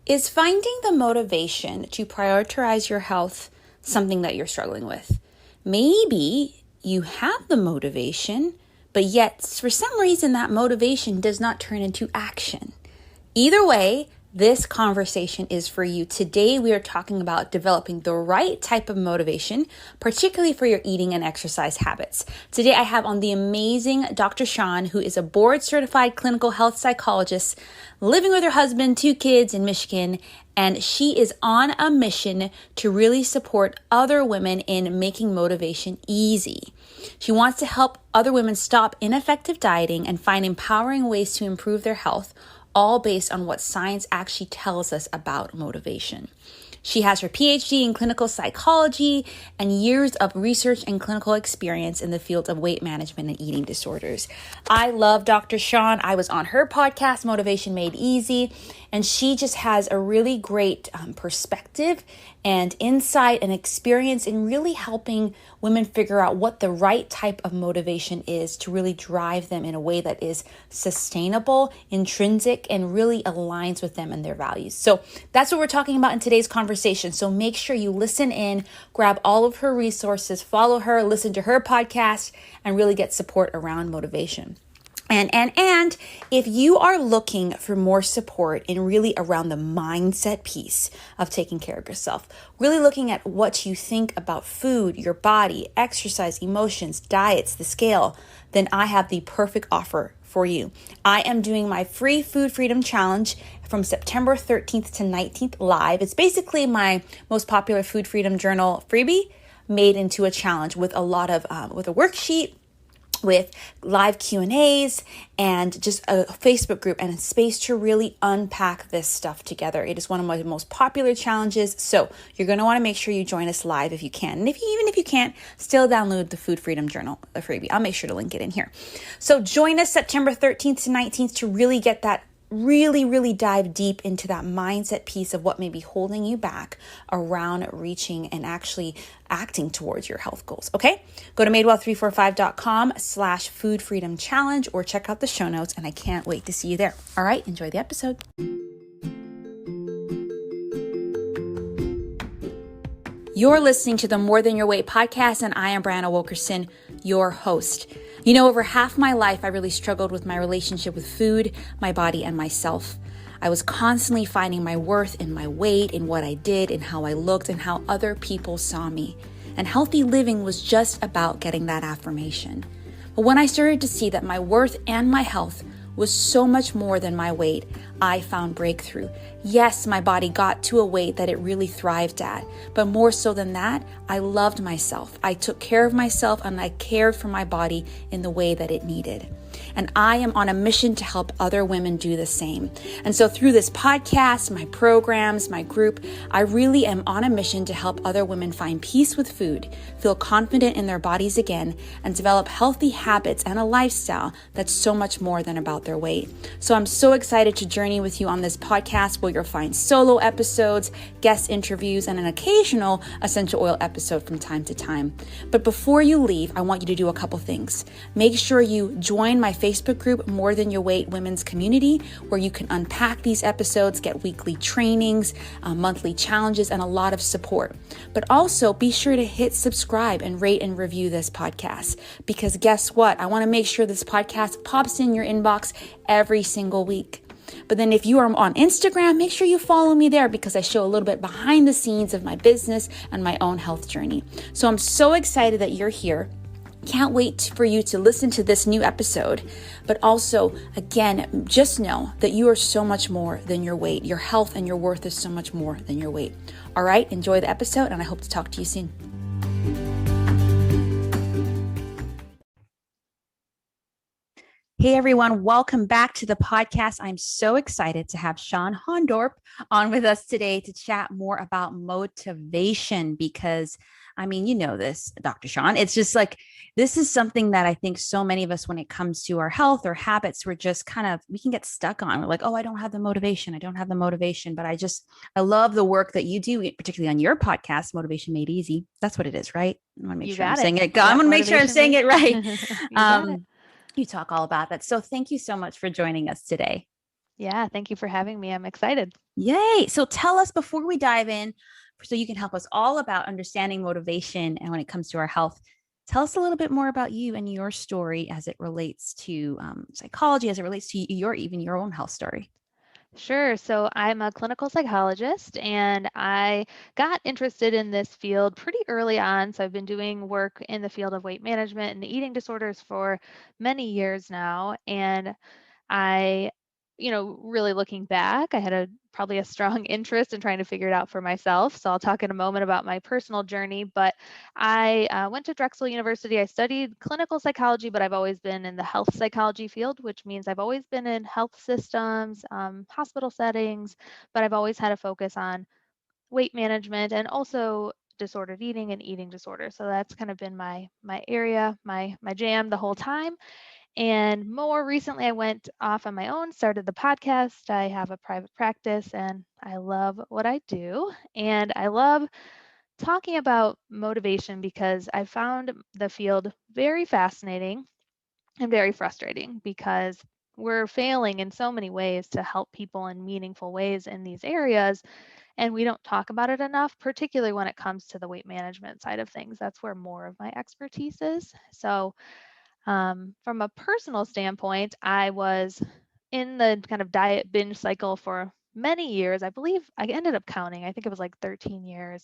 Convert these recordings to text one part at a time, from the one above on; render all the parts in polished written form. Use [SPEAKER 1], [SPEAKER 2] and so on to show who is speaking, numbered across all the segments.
[SPEAKER 1] Is finding the motivation to prioritize your health something that you're struggling with? Maybe you have the motivation, but yet for some reason that motivation does not turn into action. Either way, this conversation is for you. Today, we are talking about developing the right type of motivation, particularly for your eating and exercise habits. Today, I have on the amazing Dr. Shawn, who is a board-certified clinical health psychologist living with her husband, 2 kids in Michigan, and she is on a mission to really support other women in making motivation easy. She wants to help other women stop ineffective dieting and find empowering ways to improve their health, all based on what science actually tells us about motivation. She has her PhD in clinical psychology and years of research and clinical experience in the field of weight management and eating disorders. I love Dr. Shawn. I was on her podcast, Motivation Made Easy, and she just has a really great perspective and insight and experience in really helping women figure out what the right type of motivation is to really drive them in a way that is sustainable, intrinsic, and really aligns with them and their values. So that's what we're talking about in today's conversation. So make sure you listen in, grab all of her resources, follow her, listen to her podcast, and really get support around motivation. And if you are looking for more support in really around the mindset piece of taking care of yourself, really looking at what you think about food, your body, exercise, emotions, diets, the scale, then I have the perfect offer for you. I am doing my free Food Freedom Challenge from September 13th to 19th live. It's basically my most popular Food Freedom Journal freebie made into a challenge with a lot of, with a worksheet, with live Q&As and just a Facebook group and a space to really unpack this stuff together. It is one of my most popular challenges. So you're going to want to make sure you join us live if you can. And even if you can't, still download the Food Freedom Journal, the freebie. I'll make sure to link it in here. So join us September 13th to 19th to really get that really dive deep into that mindset piece of what may be holding you back around reaching and actually acting towards your health goals. Okay. Go to madewell345.com/food freedom challenge or check out the show notes. And I can't wait to see you there. All right. Enjoy the episode. You're listening to the More Than Your Weight podcast, and I am Brianna Wilkerson, your host. You know, over half my life, I really struggled with my relationship with food, my body, and myself. I was constantly finding my worth in my weight, in what I did, in how I looked, and how other people saw me. And healthy living was just about getting that affirmation. But when I started to see that my worth and my health was so much more than my weight, I found breakthrough. Yes, my body got to a weight that it really thrived at, but more so than that, I loved myself. I took care of myself and I cared for my body in the way that it needed. And I am on a mission to help other women do the same. And so through this podcast, my programs, my group, I really am on a mission to help other women find peace with food, feel confident in their bodies again, and develop healthy habits and a lifestyle that's so much more than about their weight. So I'm so excited to journey with you on this podcast where you'll find solo episodes, guest interviews, and an occasional essential oil episode from time to time. But before you leave, I want you to do a couple things. Make sure you join my Facebook group, More Than Your Weight Women's Community, where you can unpack these episodes, get weekly trainings, monthly challenges, and a lot of support. But also be sure to hit subscribe and rate and review this podcast, because guess what? I want to make sure this podcast pops in your inbox every single week. But then if you are on Instagram, make sure you follow me there because I show a little bit behind the scenes of my business and my own health journey. So I'm so excited that you're here. Can't wait for you to listen to this new episode. But also, again, just know that you are so much more than your weight. Your health and your worth is so much more than your weight. All right, enjoy the episode, and I hope to talk to you soon. Hey everyone, welcome back to the podcast. I'm so excited to have Shawn Hondorp on with us today to chat more about motivation because, I mean, you know this, Dr. Shawn. It's just like, this is something that I think so many of us, when it comes to our health or habits, we're just we can get stuck on. We're like, oh, I don't have the motivation. I don't have the motivation. But I love the work that you do, particularly on your podcast, Motivation Made Easy. That's what it is, right? I want to make sure I'm saying it. I want to make sure I'm saying it right. You talk all about that. So thank you so much for joining us today.
[SPEAKER 2] Yeah, thank you for having me. I'm excited.
[SPEAKER 1] Yay. So tell us before we dive in, so you can help us all about understanding motivation and when it comes to our health. Tell us a little bit more about you and your story as it relates to psychology, as it relates to your own health story.
[SPEAKER 2] Sure. So I'm a clinical psychologist and I got interested in this field pretty early on. So I've been doing work in the field of weight management and eating disorders for many years now. And I, really looking back, I had probably a strong interest in trying to figure it out for myself. So I'll talk in a moment about my personal journey. But I went to Drexel University. I studied clinical psychology, but I've always been in the health psychology field, which means I've always been in health systems, hospital settings, but I've always had a focus on weight management and also disordered eating and eating disorders. So that's kind of been my area, my jam the whole time. And more recently, I went off on my own, started the podcast. I have a private practice and I love what I do. And I love talking about motivation because I found the field very fascinating and very frustrating because we're failing in so many ways to help people in meaningful ways in these areas. And we don't talk about it enough, particularly when it comes to the weight management side of things. That's where more of my expertise is. So, from a personal standpoint, I was in the kind of diet binge cycle for many years. I believe I ended up counting, I think it was like 13 years.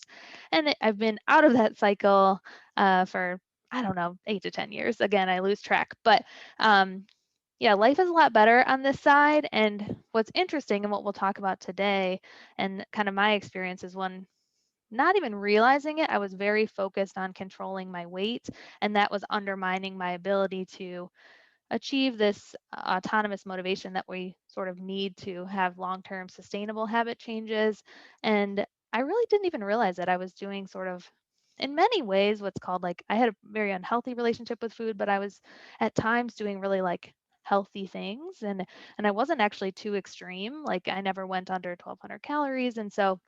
[SPEAKER 2] And I've been out of that cycle for, I don't know, 8 to 10 years. Again, I lose track. But yeah, life is a lot better on this side. And what's interesting and what we'll talk about today, and kind of my experience is one not even realizing it, I was very focused on controlling my weight, and that was undermining my ability to achieve this autonomous motivation that we sort of need to have long term sustainable habit changes. And I really didn't even realize that I was doing sort of, in many ways, what's called like I had a very unhealthy relationship with food, but I was at times doing really like healthy things and I wasn't actually too extreme. Like I never went under 1200 calories. And so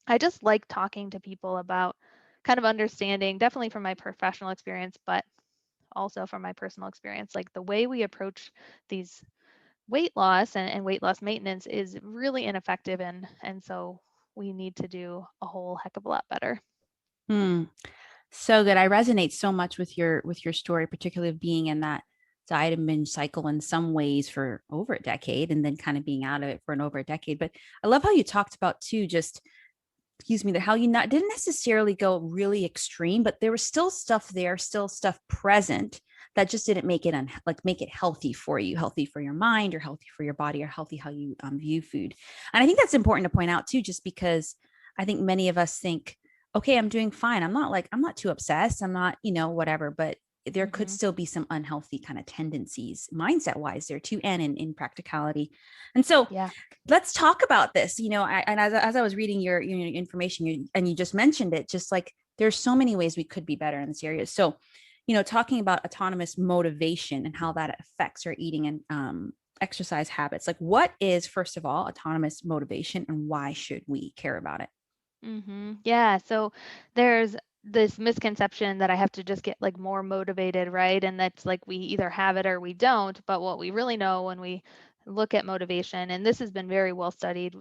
[SPEAKER 2] I just like talking to people about kind of understanding, definitely from my professional experience, but also from my personal experience, like the way we approach these weight loss and weight loss maintenance is really ineffective. And so we need to do a whole heck of a lot better.
[SPEAKER 1] Hmm. So good. I resonate so much with your story, particularly of being in that diet and binge cycle in some ways for over a decade and then kind of being out of it for an over a decade. But I love how you talked about too, just excuse me, that how you not didn't necessarily go really extreme, but there was still stuff there, still stuff present that just didn't make it like make it healthy for you, healthy for your mind, or healthy for your body, or healthy how you view food. And I think that's important to point out too, just because I think many of us think, okay, I'm doing fine. I'm not too obsessed. I'm not, whatever, but there could
[SPEAKER 2] Hmm.
[SPEAKER 1] still be some unhealthy kind of tendencies mindset wise there too, and in practicality. And so
[SPEAKER 2] Yeah.
[SPEAKER 1] let's talk about this. And as I was reading your information, and you just mentioned it, just like there's so many ways we could be better in this area. So, talking about autonomous motivation and how that affects our eating and exercise habits. Like, what is, first of all, autonomous motivation, and why should we care about it?
[SPEAKER 2] Yeah. So there's this misconception that I have to just get like more motivated, right? And that's like we either have it or we don't. But what we really know when we look at motivation, and this has been very well studied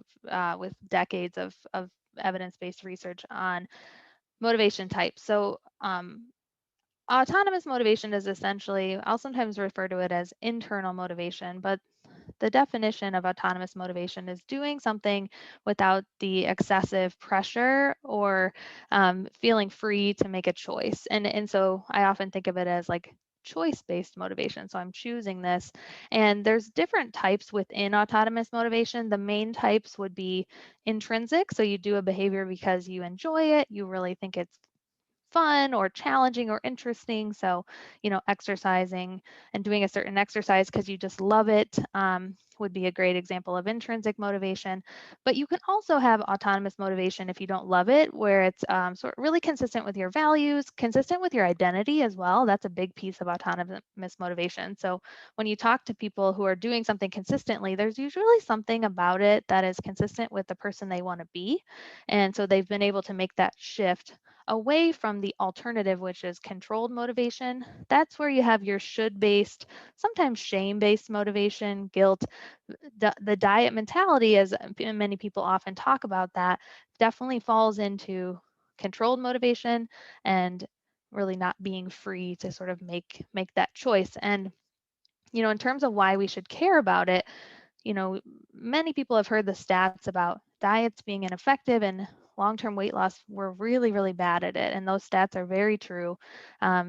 [SPEAKER 2] with decades of evidence-based research on motivation types. So autonomous motivation is essentially, I'll sometimes refer to it as internal motivation, but the definition of autonomous motivation is doing something without the excessive pressure or feeling free to make a choice. And so I often think of it as like choice-based motivation. So I'm choosing this. And there's different types within autonomous motivation. The main types would be intrinsic. So you do a behavior because you enjoy it, you really think it's fun or challenging or interesting. So, exercising and doing a certain exercise because you just love it would be a great example of intrinsic motivation. But you can also have autonomous motivation if you don't love it, where it's sort of really consistent with your values, consistent with your identity as well. That's a big piece of autonomous motivation. So, when you talk to people who are doing something consistently, there's usually something about it that is consistent with the person they want to be. And so they've been able to make that shift away from the alternative, which is controlled motivation. That's where you have your should based, sometimes shame based motivation, guilt. The diet mentality, as many people often talk about, that definitely falls into controlled motivation and really not being free to sort of make that choice. And in terms of why we should care about it, many people have heard the stats about diets being ineffective and long-term weight loss. We're really, really bad at it. And those stats are very true.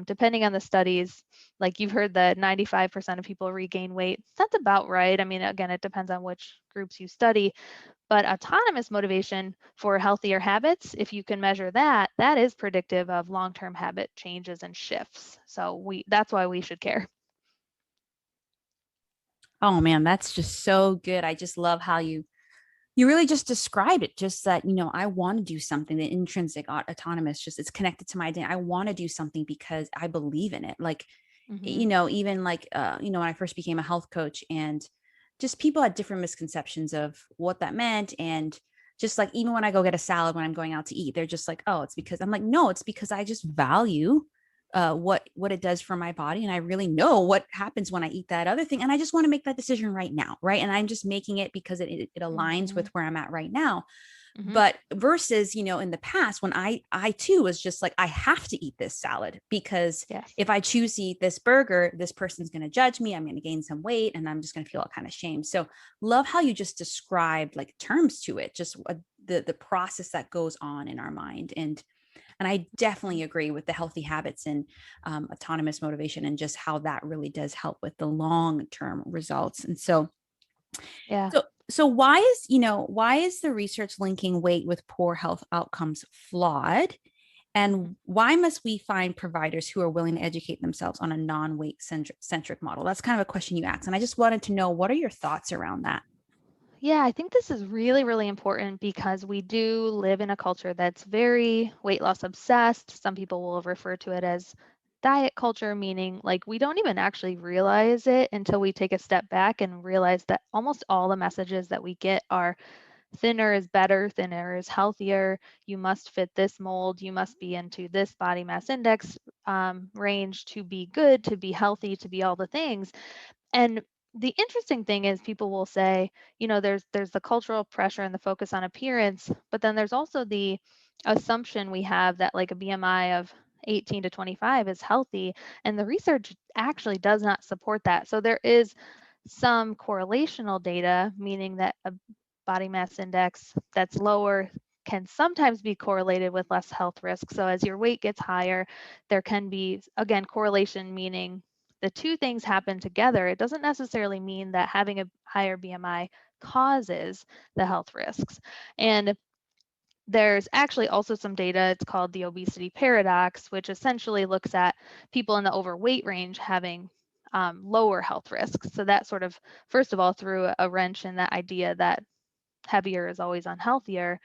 [SPEAKER 2] Depending on the studies, like you've heard that 95% of people regain weight. That's about right. I mean, again, it depends on which groups you study, but autonomous motivation for healthier habits, if you can measure that, that is predictive of long-term habit changes and shifts. So that's why we should care.
[SPEAKER 1] Oh man, that's just so good. I just love how you really just described it. Just that, I want to do something. The intrinsic autonomous, just it's connected to my identity. I want to do something because I believe in it. Like,
[SPEAKER 2] Mm-hmm.
[SPEAKER 1] even like when I first became a health coach, and just people had different misconceptions of what that meant. And just like even when I go get a salad when I'm going out to eat, they're just like, oh, it's because I'm like, no, it's because I just value what it does for my body, and I really know what happens when I eat that other thing, and I just want to make that decision right now, right? And I'm just making it because it aligns
[SPEAKER 2] Mm-hmm.
[SPEAKER 1] with where I'm at right now.
[SPEAKER 2] Mm-hmm.
[SPEAKER 1] But versus, in the past when I too was just like, I have to eat this salad because
[SPEAKER 2] Yes.
[SPEAKER 1] if I choose to eat this burger, this person's going to judge me, I'm going to gain some weight, and I'm just going to feel all kind of shame. So love how you just described like terms to it, just the process that goes on in our mind. And I definitely agree with the healthy habits and autonomous motivation, and just how that really does help with the long term results. And so
[SPEAKER 2] Yeah.
[SPEAKER 1] so so why is the research linking weight with poor health outcomes flawed?
[SPEAKER 2] Mhm.
[SPEAKER 1] And why must we find providers who are willing to educate themselves on a non-weight centric model? That's kind of a question you asked. And I just wanted to know, what are your thoughts around that?
[SPEAKER 2] Yeah, I think this is really, really important because we do live in a culture that's very weight loss obsessed. Some people will refer to it as diet culture, meaning like we don't even actually realize it until we take a step back and realize that almost all the messages that we get are thinner is better, thinner is healthier, you must fit this mold, you must be into this body mass index range to be good, to be healthy, to be all the things. And the interesting thing is people will say, there's the cultural pressure and the focus on appearance, but then there's also the assumption we have that like a BMI of 18 to 25 is healthy, and the research actually does not support that. So there is some correlational data, meaning that a body mass index that's lower can sometimes be correlated with less health risk. So as your weight gets higher, there can be, again, correlation, meaning the two things happen together. It doesn't necessarily mean that having a higher BMI causes the health risks. And there's actually also some data, it's called the obesity paradox, which essentially looks at people in the overweight range having lower health risks. So that sort of, first of all, threw a wrench in that idea that heavier is always unhealthier.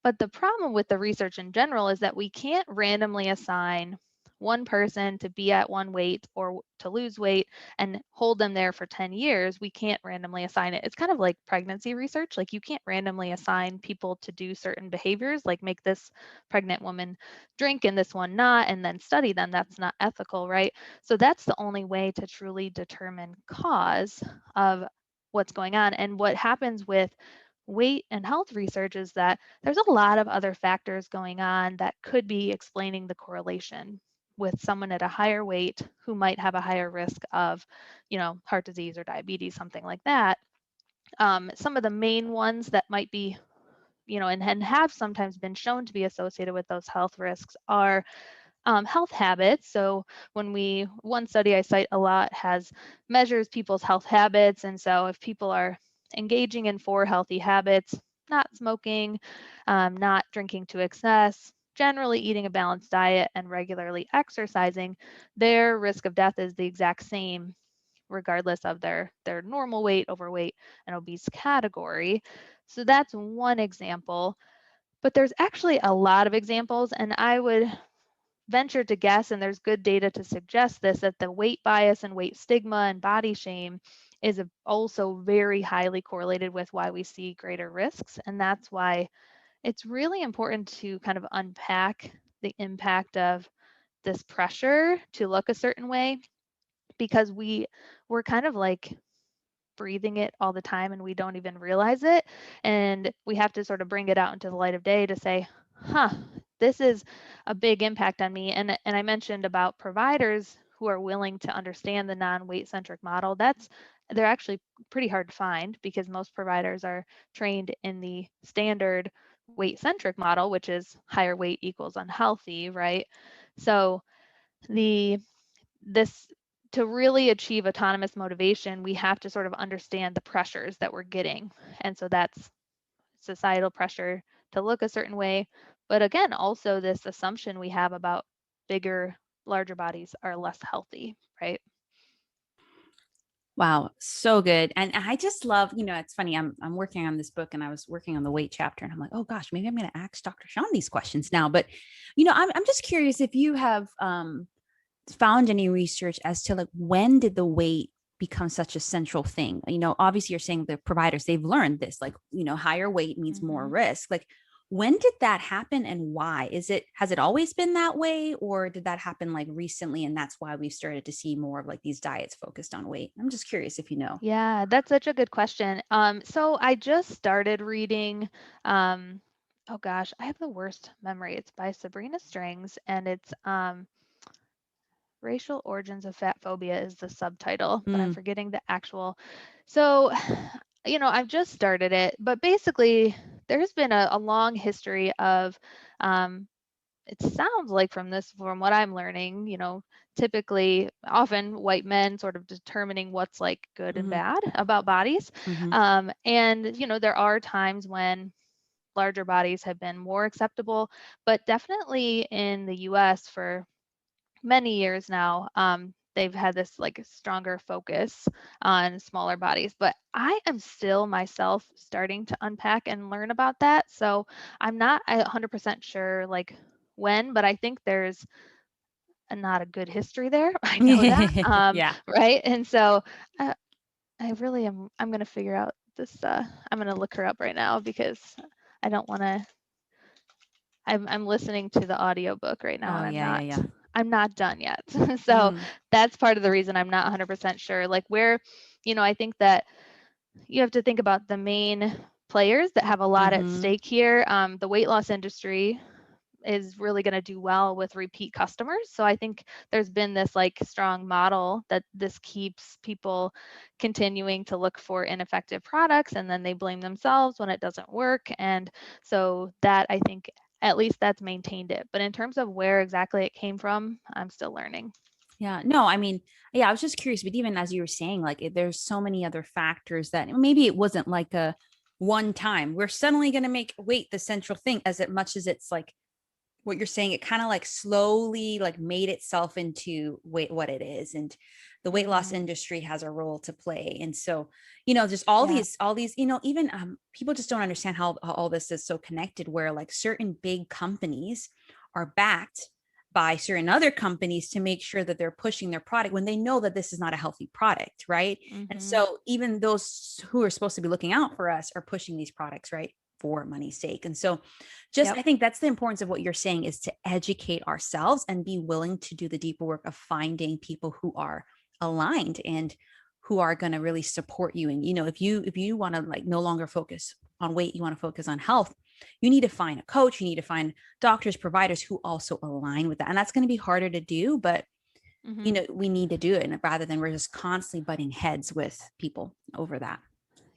[SPEAKER 2] But the problem with the research in general is that we can't randomly assign one person to be at one weight or to lose weight and hold them there for 10 years. We can't randomly assign it. It's kind of like pregnancy research. Like you can't randomly assign people to do certain behaviors, like make this pregnant woman drink and this one not, and then study them. That's not ethical, right? So that's the only way to truly determine cause of what's going on. And what happens with weight and health research is that there's a lot of other factors going on that could be explaining the correlation with someone at a higher weight who might have a higher risk of, heart disease or diabetes, something like that. Some of the main ones that might be, and have sometimes been shown to be associated with those health risks are health habits. So one study I cite a lot has measures people's health habits. And so if people are engaging in four healthy habits, not smoking, not drinking to excess, generally eating a balanced diet and regularly exercising, their risk of death is the exact same regardless of their normal weight, overweight, and obese category. So that's one example. But there's actually a lot of examples, and I would venture to guess, and there's good data to suggest this, that the weight bias and weight stigma and body shame is also very highly correlated with why we see greater risks. And that's why it's really important to kind of unpack the impact of this pressure to look a certain way, because we're kind of like breathing it all the time and we don't even realize it. And we have to sort of bring it out into the light of day to say, huh, this is a big impact on me. And I mentioned about providers who are willing to understand the non-weight centric model. They're actually pretty hard to find, because most providers are trained in the standard weight centric model, which is higher weight equals unhealthy, right? So the this to really achieve autonomous motivation, we have to sort of understand the pressures that we're getting. And so that's societal pressure to look a certain way. But again, also this assumption we have about bigger, larger bodies are less healthy, right?
[SPEAKER 1] Wow, so good. And I just love, it's funny. I'm working on this book and I was working on the weight chapter and I'm like, oh gosh, maybe I'm going to ask Dr. Sean these questions now. But I'm just curious if you have found any research as to like when did the weight become such a central thing? Obviously you're saying the providers, they've learned this, like, higher weight means more risk. Like, when did that happen and why? Has it always been that way, or did that happen like recently and that's why we've started to see more of like these diets focused on weight? I'm just curious if you know.
[SPEAKER 2] Yeah, that's such a good question. So I just started reading, oh gosh, I have the worst memory. It's by Sabrina Strings, and it's Racial Origins of Fat Phobia is the subtitle, but I'm
[SPEAKER 1] Mm.
[SPEAKER 2] forgetting the actual. So, I've just started it, but basically, there's been a long history of, um, it sounds like from what I'm learning, typically, often white men sort of determining what's like good and
[SPEAKER 1] Hmm.
[SPEAKER 2] bad about bodies.
[SPEAKER 1] Hmm.
[SPEAKER 2] And, there are times when larger bodies have been more acceptable, but definitely in the US for many years now, they've had this like stronger focus on smaller bodies. But I am still myself starting to unpack and learn about that. So I'm not 100% sure like when, but I think there's not a good history there. I know that,
[SPEAKER 1] Yeah.
[SPEAKER 2] right? And so uh, I really am. I'm going to figure out this. I'm going to look her up right now because I don't want to. I'm listening to the audiobook right now
[SPEAKER 1] Oh
[SPEAKER 2] and
[SPEAKER 1] yeah, yeah, yeah.
[SPEAKER 2] I'm not done yet. So
[SPEAKER 1] Mm.
[SPEAKER 2] that's part of the reason I'm not 100% sure. Like where, I think that you have to think about the main players that have a lot at
[SPEAKER 1] Hmm.
[SPEAKER 2] stake here. The weight loss industry is really going to do well with repeat customers. So I think there's been this like strong model that this keeps people continuing to look for ineffective products, and then they blame themselves when it doesn't work. And so that, I think, at least that's maintained it. But in terms of where exactly it came from, I'm still learning.
[SPEAKER 1] Yeah, no, I mean, yeah, I was just curious, but even as you were saying, like there's so many other factors that maybe it wasn't like a one time we're suddenly going to make weight the central thing as much as it's like what you're saying, it kind of like slowly like made itself into weight what it is. And the weight loss
[SPEAKER 2] Hmm.
[SPEAKER 1] industry has a role to play. And so, just
[SPEAKER 2] Yeah.
[SPEAKER 1] all these, even people just don't understand how all this is so connected, where like certain big companies are backed by certain other companies to make sure that they're pushing their product when they know that this is not a healthy product, right? And
[SPEAKER 2] Hmm.
[SPEAKER 1] so even those who are supposed to be looking out for us are pushing these products, right, for money's sake. And so just
[SPEAKER 2] Yep.
[SPEAKER 1] I think that's the importance of what you're saying, is to educate ourselves and be willing to do the deeper work of finding people who are aligned and who are going to really support you. And if you want to like no longer focus on weight, you want to focus on health, you need to find a coach, you need to find doctors, providers who also align with that. And that's going to be harder to do, but
[SPEAKER 2] Hmm.
[SPEAKER 1] we need to do it, and rather than we're just constantly butting heads with people over that.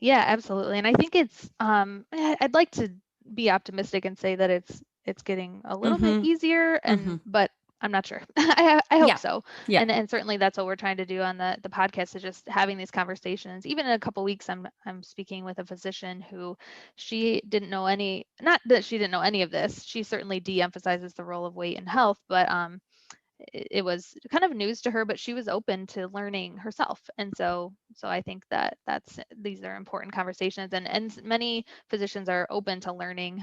[SPEAKER 2] Yeah, absolutely. And I think I'd like to be optimistic and say that it's getting a little bit
[SPEAKER 1] Mm-hmm.
[SPEAKER 2] easier,
[SPEAKER 1] Mm-hmm.
[SPEAKER 2] but I'm not sure. I hope
[SPEAKER 1] Yeah.
[SPEAKER 2] so.
[SPEAKER 1] Yeah.
[SPEAKER 2] And certainly that's what we're trying to do on the podcast, is just having these conversations. Even in a couple weeks, I'm speaking with a physician who she didn't know any, not that she didn't know any of this. She certainly de-emphasizes the role of weight and health, but it was kind of news to her, but she was open to learning herself. And so I think that these are important conversations, and many physicians are open to learning,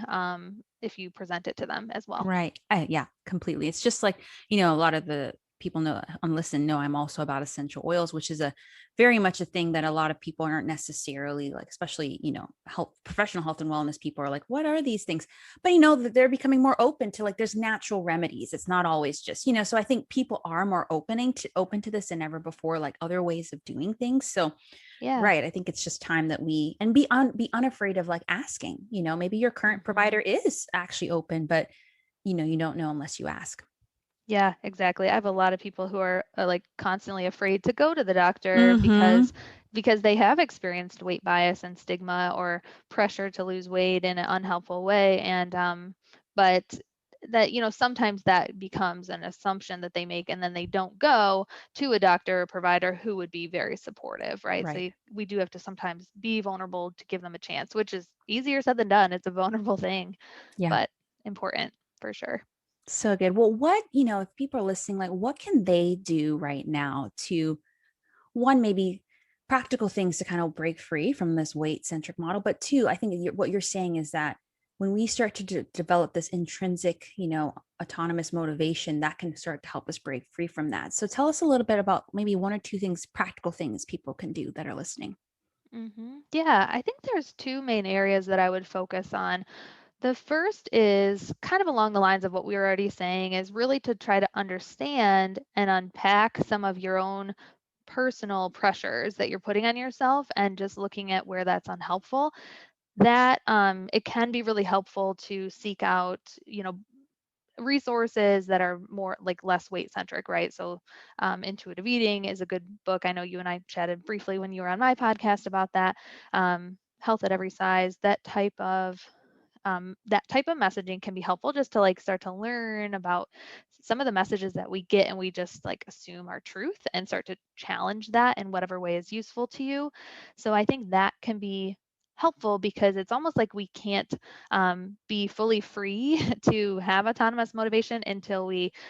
[SPEAKER 2] if you present it to them as well.
[SPEAKER 1] Right. Yeah, completely. It's just like, a lot of the people know and listen know I'm also about essential oils, which is a very much a thing that a lot of people aren't necessarily like, especially, health, professional health and wellness people are like, what are these things? But that they're becoming more open to like there's natural remedies. It's not always just, so I think people are more open to this than ever before, like other ways of doing things. So
[SPEAKER 2] Yeah.
[SPEAKER 1] right. I think it's just time that we and be unafraid of like asking, maybe your current
[SPEAKER 2] Hmm.
[SPEAKER 1] provider is actually open, but you don't know unless you ask.
[SPEAKER 2] Yeah, exactly. I have a lot of people who are like constantly afraid to go to the doctor
[SPEAKER 1] Mm-hmm.
[SPEAKER 2] because they have experienced weight bias and stigma or pressure to lose weight in an unhelpful way, and but that sometimes that becomes an assumption that they make, and then they don't go to a doctor or provider who would be very supportive, right? So
[SPEAKER 1] Right.
[SPEAKER 2] we do have to sometimes be vulnerable to give them a chance, which is easier said than done. It's a vulnerable thing,
[SPEAKER 1] Yeah.
[SPEAKER 2] but important for sure.
[SPEAKER 1] So good. Well, if people are listening, like what can they do right now to one, maybe practical things to kind of break free from this weight centric model. But two, I think what you're saying is that when we start to develop this intrinsic, autonomous motivation, that can start to help us break free from that. So tell us a little bit about maybe one or two things, practical things people can do that are listening.
[SPEAKER 2] Yeah, I think there's two main areas that I would focus on. The first is kind of along the lines of what we were already saying, is really to try to understand and unpack some of your own personal pressures that you're putting on yourself and just looking at where that's unhelpful. That it can be really helpful to seek out, resources that are more like less weight centric, right? So, Intuitive Eating is a good book. I know you and I chatted briefly when you were on my podcast about that. Health at Every Size, that type of messaging can be helpful just to like start to learn about some of the messages that we get and we just like assume are truth and start to challenge that in whatever way is useful to you. So I think that can be helpful because it's almost like we can't be fully free to have autonomous motivation until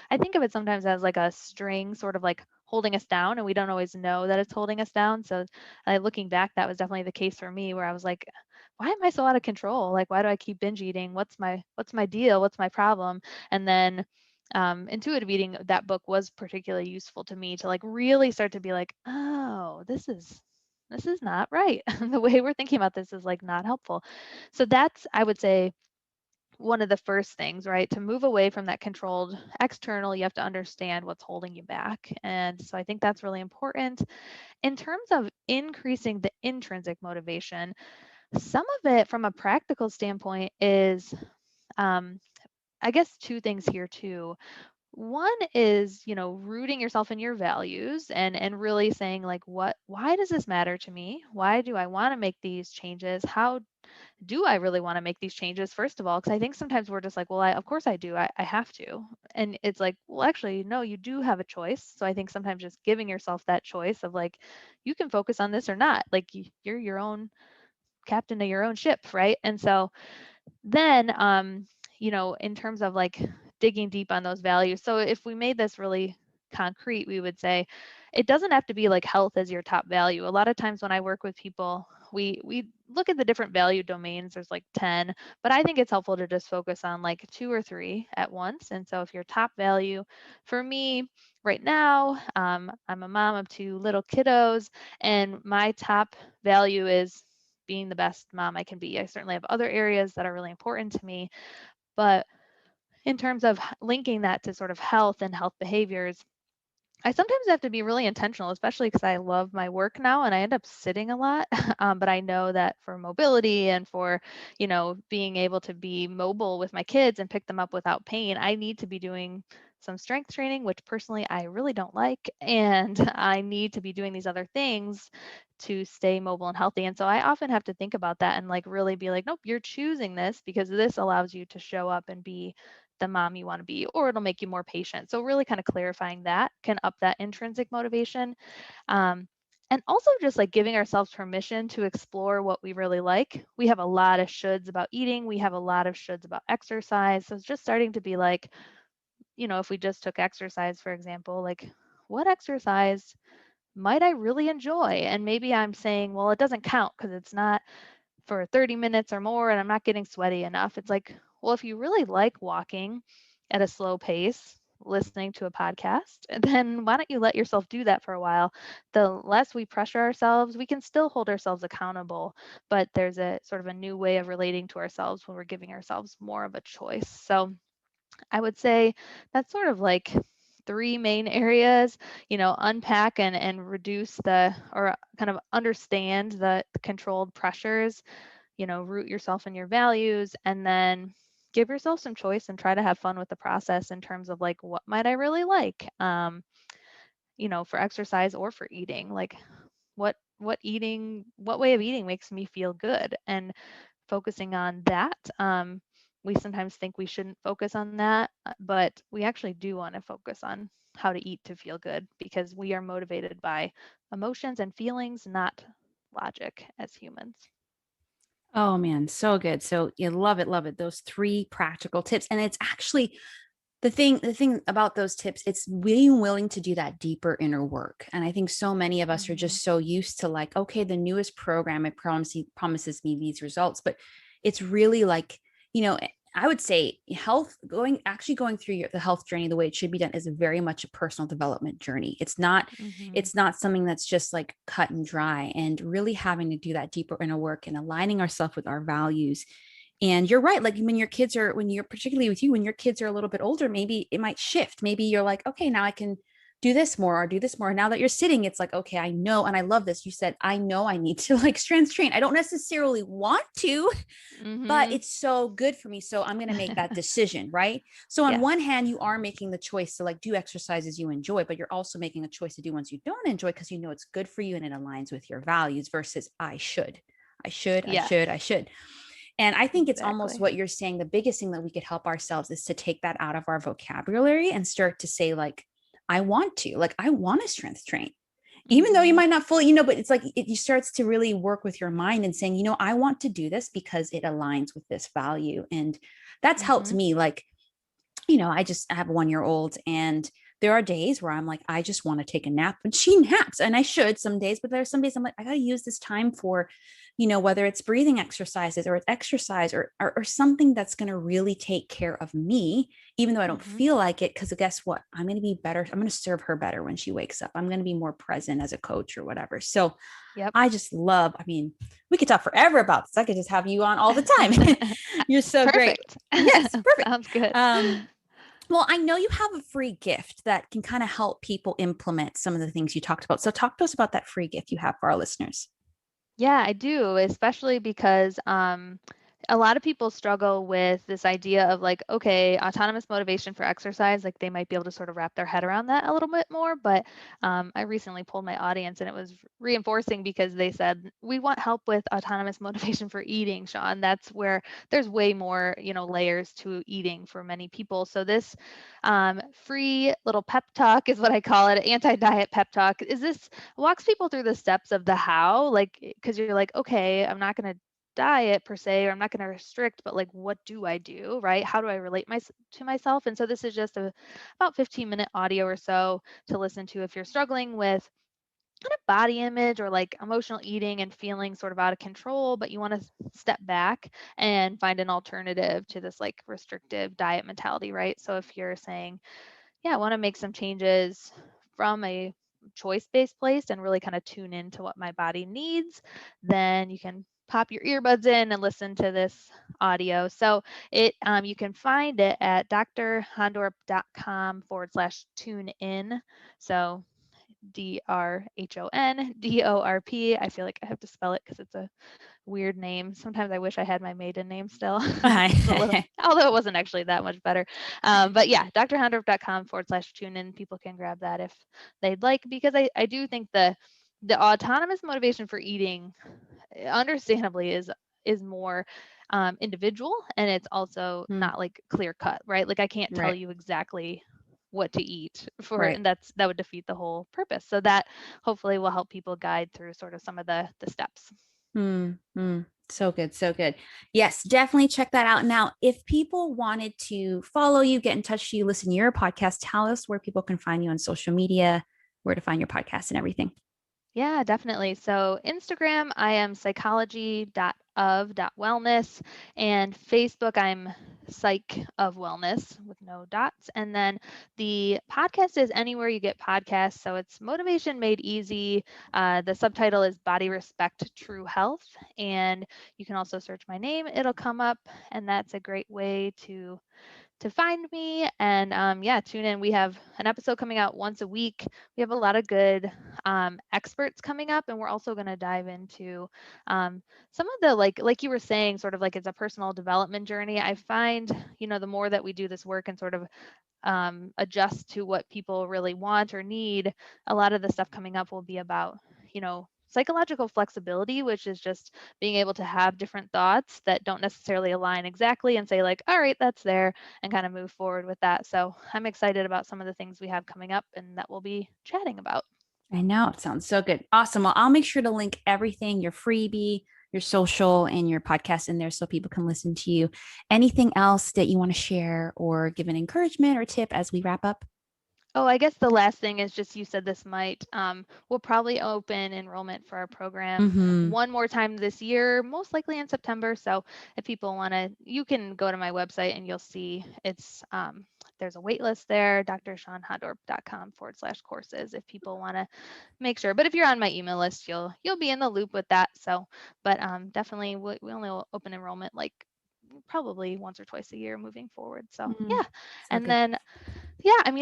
[SPEAKER 2] I think of it sometimes as like a string sort of like holding us down, and we don't always know that it's holding us down. So looking back, that was definitely the case for me, where I was like, why am I so out of control? Like, why do I keep binge eating? What's my deal? What's my problem? And then Intuitive Eating, that book was particularly useful to me to like really start to be like, oh, this is not right. The way we're thinking about this is like not helpful. So that's, I would say, one of the first things, right? To move away from that controlled external, you have to understand what's holding you back. And so I think that's really important. In terms of increasing the intrinsic motivation, some of it from a practical standpoint is, um, I guess, two things here too. One is, rooting yourself in your values and really saying like, why does this matter to me? Why do I want to make these changes? How do I really want to make these changes, first of all? Because I think sometimes we're just like, well, of course I do. I have to. And it's like, well, actually, no, you do have a choice. So I think sometimes just giving yourself that choice of like, you can focus on this or not. Like you're your own captain of your own ship, right? And so then, in terms of like digging deep on those values, so if we made this really concrete, we would say it doesn't have to be like health as your top value. A lot of times when I work with people, we look at the different value domains. There's like 10, but I think it's helpful to just focus on like two or three at once. And so if your top value, for me right now, I'm a mom of two little kiddos, and my top value is being the best mom I can be. I certainly have other areas that are really important to me, but in terms of linking that to sort of health and health behaviors, I sometimes have to be really intentional, especially because I love my work now and I end up sitting a lot. But I know that for mobility and for, being able to be mobile with my kids and pick them up without pain, I need to be doing some strength training, which personally I really don't like. And I need to be doing these other things to stay mobile and healthy. And so I often have to think about that and like really be like, nope, you're choosing this because this allows you to show up and be the mom you want to be, or it'll make you more patient. So really kind of clarifying that can up that intrinsic motivation. Um, and also just like giving ourselves permission to explore what we really like. We have a lot of shoulds about eating. We have a lot of shoulds about exercise. So it's just starting to be like, if we just took exercise, for example, like what exercise might I really enjoy? And maybe I'm saying, well, it doesn't count because it's not for 30 minutes or more and I'm not getting sweaty enough. It's like, well, if you really like walking at a slow pace, listening to a podcast, then why don't you let yourself do that for a while? The less we pressure ourselves, we can still hold ourselves accountable, but there's a sort of a new way of relating to ourselves when we're giving ourselves more of a choice. So I would say that's sort of like three main areas, unpack and reduce or kind of understand the controlled pressures, root yourself in your values, and then give yourself some choice and try to have fun with the process in terms of like, what might I really like, for exercise or for eating, like what way of eating makes me feel good, and focusing on that. We sometimes think we shouldn't focus on that, but we actually do want to focus on how to eat to feel good, because we are motivated by emotions and feelings, not logic as humans.
[SPEAKER 1] Oh man, so good. So you love it, love it. Those three practical tips. And it's actually the thing about those tips, it's being willing to do that deeper inner work. And I think so many of us are
[SPEAKER 2] Mm-hmm.
[SPEAKER 1] just so used to like, okay, the newest program, it promises me these results, but it's really like, you know, I would say going through the health journey the way it should be done is very much a personal development journey.
[SPEAKER 2] Mm-hmm.
[SPEAKER 1] It's not something that's just like cut and dry, and really having to do that deeper inner work and aligning ourselves with our values. And you're right. Like when you're particularly with you, when your kids are a little bit older, maybe it might shift. Maybe you're like, okay, now I can do this more or do this more. Now that you're sitting, it's like, okay, I know. And I love this. You said, I know I need to like strength train. I don't necessarily want to, but
[SPEAKER 2] Mm-hmm.
[SPEAKER 1] it's so good for me. So I'm going to make that decision. Right. So on
[SPEAKER 2] Yes.
[SPEAKER 1] one hand, you are making the choice to like do exercises you enjoy, but you're also making a choice to do ones you don't enjoy because you know it's good for you and it aligns with your values versus I should. I should, I
[SPEAKER 2] Yes.
[SPEAKER 1] should, I should. And I think it's almost
[SPEAKER 2] Exactly.
[SPEAKER 1] what you're saying. The biggest thing that we could help ourselves is to take that out of our vocabulary and start to say, like, I want to strength train, even though you
[SPEAKER 2] Mm-hmm.
[SPEAKER 1] might not fully, but it's like it starts to really work with your mind and saying, I want to do this because it aligns with this value. And that's helped
[SPEAKER 2] Mm-hmm.
[SPEAKER 1] me. Like, I have a 1 year old, and there are days where I'm like, I just want to take a nap, and she naps, and I should some days, but there are some days I'm like, I got to use this time for, whether it's breathing exercises or it's exercise or something that's going to really take care of me, even though I don't
[SPEAKER 2] Mm-hmm.
[SPEAKER 1] feel like it. Cause guess what? I'm going to be better. I'm going to serve her better when she wakes up. I'm going to be more present as a coach or whatever. So
[SPEAKER 2] Yep.
[SPEAKER 1] I just love, I mean, we could talk forever about this. I could just have you on all the time. You're so great.
[SPEAKER 2] Perfect.
[SPEAKER 1] Yes, perfect.
[SPEAKER 2] Sounds good.
[SPEAKER 1] Um, well, I know you have a free gift that can kind of help people implement some of the things you talked about. So talk to us about that free gift you have for our listeners.
[SPEAKER 2] Yeah, I do, especially because a lot of people struggle with this idea of like, okay, autonomous motivation for exercise, like they might be able to sort of wrap their head around that a little bit more. But I recently polled my audience and it was reinforcing because they said, we want help with autonomous motivation for eating, Sean. That's where there's way more, layers to eating for many people. So this free little pep talk is what I call it, anti-diet pep talk. Is this walks people through the steps of the how, like, because you're like, okay, I'm not going to diet per se, or I'm not going to restrict, but like, what do I do, right? How do I relate to myself? And so this is just about 15-minute audio or so to listen to if you're struggling with kind of body image or like emotional eating and feeling sort of out of control, but you want to step back and find an alternative to this like restrictive diet mentality, right? So if you're saying, yeah, I want to make some changes from a choice based place and really kind of tune into what my body needs, then you can pop your earbuds in and listen to this audio. So you can find it at drhondorp.com/tune in. So DRHONDORP. I feel like I have to spell it because it's a weird name. Sometimes I wish I had my maiden name still. It's a little, although it wasn't actually that much better. But yeah, drhondorp.com/tune in. People can grab that if they'd like, because I do think the autonomous motivation for eating, understandably, is more individual, and it's also
[SPEAKER 1] Hmm,
[SPEAKER 2] not like clear cut, right? Like I can't tell
[SPEAKER 1] right,
[SPEAKER 2] you exactly what to eat for,
[SPEAKER 1] right.
[SPEAKER 2] and that would defeat the whole purpose. So that hopefully will help people guide through sort of some of the steps.
[SPEAKER 1] Hmm, hmm. So good, so good. Yes, definitely check that out. Now, if people wanted to follow you, get in touch with you, listen to your podcast, tell us where people can find you on social media, where to find your podcast and everything.
[SPEAKER 2] Yeah, definitely. So Instagram, I am psychology.of.wellness, and Facebook, I'm Psych of Wellness with no dots. And then the podcast is anywhere you get podcasts. So it's Motivation Made Easy. The subtitle is Body Respect True Health. And you can also search my name, it'll come up. And that's a great way to find me. And tune in. We have an episode coming out once a week. We have a lot of good experts coming up, and we're also going to dive into some of the like you were saying, sort of like it's a personal development journey. I find, the more that we do this work and sort of adjust to what people really want or need, a lot of the stuff coming up will be about, psychological flexibility, which is just being able to have different thoughts that don't necessarily align exactly and say like, all right, that's there, and kind of move forward with that. So I'm excited about some of the things we have coming up and that we'll be chatting about.
[SPEAKER 1] I know. It sounds so good. Awesome. Well, I'll make sure to link everything, your freebie, your social, and your podcast in there so people can listen to you. Anything else that you want to share or give an encouragement or tip as we wrap up?
[SPEAKER 2] Oh, I guess the last thing is just, you said this might, we'll probably open enrollment for our program one more time this year, most likely in September. So if people want to, you can go to my website and you'll see it's, there's a wait list there, drshawnhodorp.com/courses if people want to make sure. But if you're on my email list, you'll be in the loop with that. So, but definitely we only will open enrollment like probably once or twice a year moving forward. So yeah. And
[SPEAKER 1] good.
[SPEAKER 2] then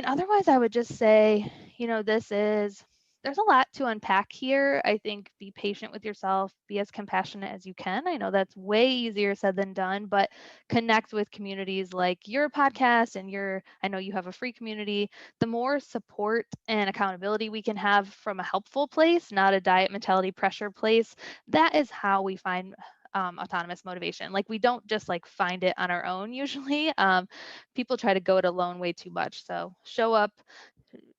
[SPEAKER 2] otherwise I would just say, there's a lot to unpack here. I think be patient with yourself, be as compassionate as you can. I know that's way easier said than done, but connect with communities like your podcast and I know you have a free community. The more support and accountability we can have from a helpful place, not a diet mentality pressure place, that is how we find autonomous motivation. Like we don't just find it on our own usually. People try to go it alone way too much. So show up,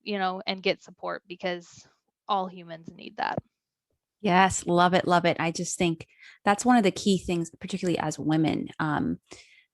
[SPEAKER 2] and get support, because all humans need that.
[SPEAKER 1] Yes, love it, love it. I just think that's one of the key things, particularly as women,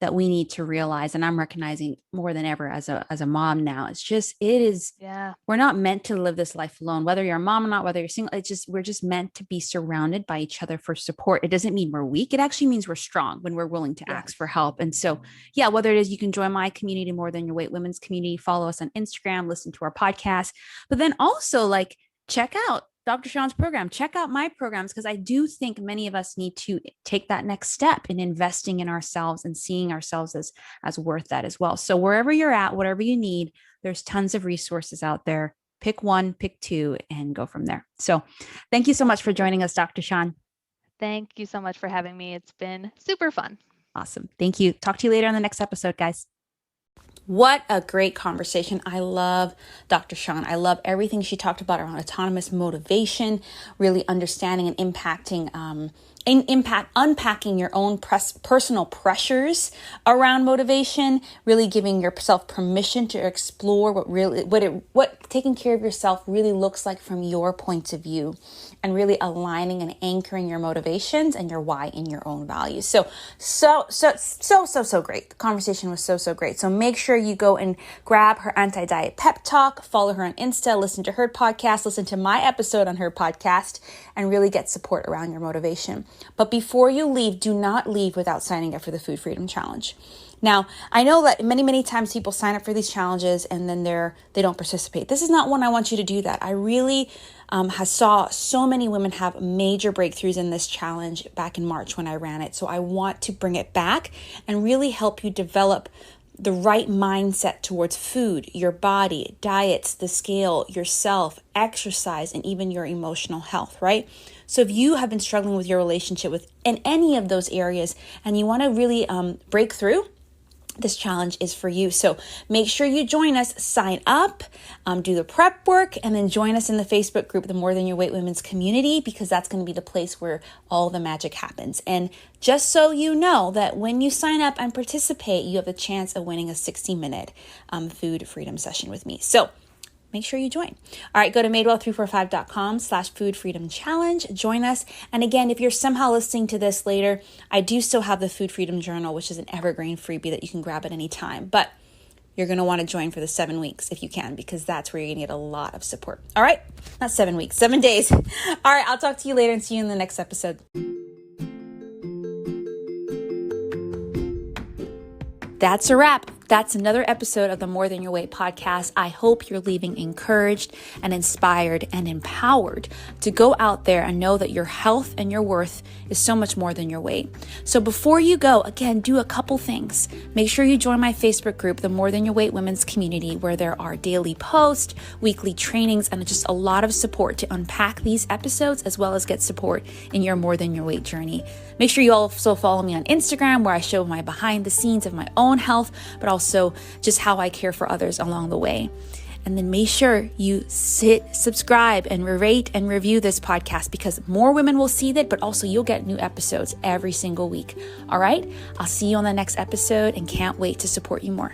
[SPEAKER 1] that we need to realize, and I'm recognizing more than ever as a mom now. We're not meant to live this life alone, whether you're a mom or not, whether you're single. We're just meant to be surrounded by each other for support. It doesn't mean we're weak. It actually means we're strong when we're willing to ask for help. And so, yeah, whether it is you can join my community, More Than Your Weight Women's community, follow us on Instagram, listen to our podcast, but then also check out Dr. Shawn's program, check out my programs, because I do think many of us need to take that next step in investing in ourselves and seeing ourselves as worth that as well. So wherever you're at, whatever you need, there's tons of resources out there. Pick one, pick two, and go from there. So thank you so much for joining us, Dr. Shawn.
[SPEAKER 2] Thank you so much for having me. It's been super fun.
[SPEAKER 1] Awesome. Thank you. Talk to you later on the next episode, guys. What a great conversation. I love Dr. Shawn. I love everything she talked about around autonomous motivation, really understanding and impacting unpacking your own personal pressures around motivation, really giving yourself permission to explore what taking care of yourself really looks like from your point of view, and really aligning and anchoring your motivations and your why in your own values. So great. The conversation was so great. So make sure you go and grab her anti-diet pep talk, follow her on Insta, listen to her podcast, listen to my episode on her podcast, and really get support around your motivation. But before you leave, do not leave without signing up for the Food Freedom Challenge. Now, I know that many times people sign up for these challenges and then they don't participate. This is not one I want you to do that. I really saw so many women have major breakthroughs in this challenge back in March when I ran it. So I want to bring it back and really help you develop the right mindset towards food, your body, diets, the scale, yourself, exercise, and even your emotional health, right? So if you have been struggling with your relationship in any of those areas and you want to really break through, this challenge is for you. So make sure you join us, sign up, do the prep work, and then join us in the Facebook group, the More Than Your Weight Women's community, because that's going to be the place where all the magic happens. And just so you know that when you sign up and participate, you have the chance of winning a 60-minute food freedom session with me. So make sure you join. All right, go to madewell345.com/food freedom challenge. Join us. And again, if you're somehow listening to this later, I do still have the Food Freedom Journal, which is an evergreen freebie that you can grab at any time. But you're going to want to join for the 7 weeks if you can, because that's where you're going to get a lot of support. All right, not 7 weeks, 7 days. All right, I'll talk to you later and see you in the next episode. That's a wrap. That's another episode of the More Than Your Weight podcast. I hope you're leaving encouraged and inspired and empowered to go out there and know that your health and your worth is so much more than your weight. So before you go, again, do a couple things. Make sure you join my Facebook group, the More Than Your Weight Women's Community, where there are daily posts, weekly trainings, and just a lot of support to unpack these episodes, as well as get support in your More Than Your Weight journey. Make sure you also follow me on Instagram, where I show my behind the scenes of my own health, but also just how I care for others along the way. And then make sure you subscribe and rate and review this podcast, because more women will see that, but also you'll get new episodes every single week. All right, I'll see you on the next episode and can't wait to support you more.